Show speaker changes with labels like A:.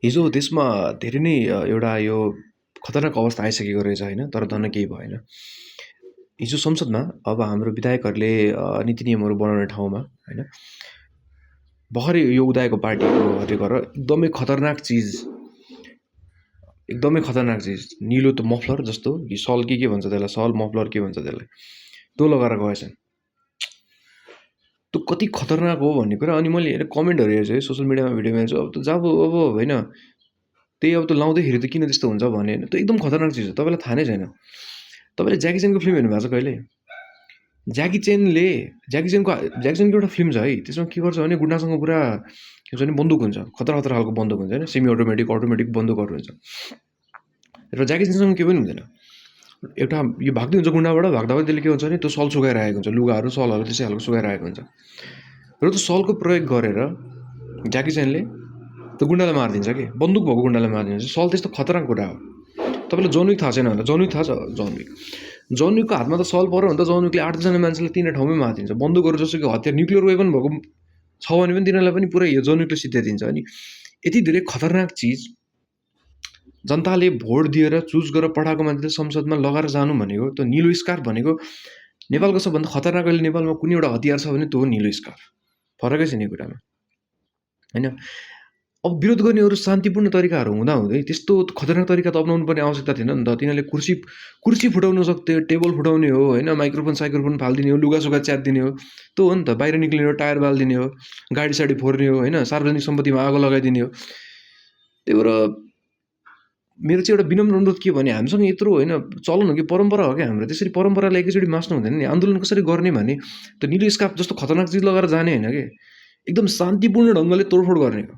A: हिजो देशमा धेरै नै एउटा यो खतरनाक अवस्था आइसकेको रहेछ होइन, तर धन्न केही भएन। हिजो संसदमा अब हाम्रो विधायकहरूले नीति नियमहरू बनाउने ठाउँमा होइन, भर्खरै यो उदाएको पार्टीहरूले गरेर एकदमै खतरनाक चिज निलो त मफलर जस्तो कि सल के भन्छ त्यसलाई, सल मफलर के भन्छ त्यसलाई, त्यो लगाएर गएछन्। त्यो कति खतरनाक हो भन्ने कुरा। अनि मैले कमेन्टहरू हेर्छु है सोसियल मिडियामा, भिडियोमा हेर्छु, अब त जब अब होइन त्यही अब त लाउँदैखेरि त किन त्यस्तो हुन्छ भने होइन, त्यो एकदम खतरनाक चिज हो। तपाईँलाई थाहा नै छैन। तपाईँले ज्याकी चेनको फिल्म हेर्नु भएको छ कहिले? ज्याकी चेनको एउटा फिल्म छ है, त्यसमा के गर्छ भने गुन्डासँग पुरा के भन्छ भने बन्दुक हुन्छ, खतरा खतरा खालको बन्दुक हुन्छ होइन, सेमी अटोमेटिक बन्दुकहरू हुन्छ। र ज्याकी चेनसँग केही पनि हुँदैन। एउटा यो भाग्दै हुन्छ गुन्डाबाट, भाग्दा त्यसले के हुन्छ भने त्यो सल सुकाइरहेको हुन्छ, लुगाहरू सलहरू त्यसै खालको सुकाइरहेको हुन्छ। र त्यो सलको प्रयोग गरेर ज्याकी चेनले त्यो गुन्डालाई मारिदिन्छ कि, बन्दुक भएको गुन्डालाई मारिदिन्छ। सल त्यस्तो खतरनाक कुरा हो। तपाईँलाई जन विक थाहा छैन होला? जन विक थाहा छ? जन विकको हातमा त सल पऱ्यो भने त जन विकले 8जना मान्छेलाई 3 ठाउँमै मारिदिन्छ। बन्दुकहरू जस्तो कि हतियार न्युक्लियर वेपन भएको छ भने पनि तिनीहरूलाई पनि पुरै यो जन विकले सिद्ध्याइदिन्छ। अनि यति धेरै खतरनाक चिज जनताले भोट दिएर चुज गरेर पठाएको मान्छेले संसदमा लगाएर जानु भनेको, त्यो निलो स्कार्फ भनेको नेपालको सबभन्दा खतरनाक। अहिले नेपालमा कुनै एउटा हतियार छ भने त्यो हो निलो स्कार्फ। फरकै छैन यो कुरामा होइन। अब विरोध गर्नेहरू शान्तिपूर्ण तरिकाहरू हुँदाहुँदै त्यस्तो खतरनाक तरिका त अपनाउनु पर्ने आवश्यकता थिएन नि त। तिनीहरूले कुर्सी फुटाउन सक्थ्यो, टेबल फुटाउने हो होइन, माइक्रोफोन फालिदिने हो, लुगासुगा च्यातिदिने हो, त्यो हो नि त। बाहिर निक्लिने हो, टायर बालिदिने हो, गाडी साडी फोर्ने हो होइन, सार्वजनिक सम्पत्तिमा आगो लगाइदिने हो। त्यही भएर मेरो चाहिँ एउटा विनम्र अनुरोध के भने, हामीसँग यत्रो होइन चलन हो कि परम्परा हो क्या हाम्रो, त्यसरी परम्परालाई एकैचोटि मास्नु हुँदैन नि। आन्दोलन कसरी गर्ने भने त्यो निलो स्कार्फ जस्तो खतरनाक चिज लगाएर जाने होइन कि, एकदम शान्तिपूर्ण ढङ्गले तोडफोड गर्ने हो।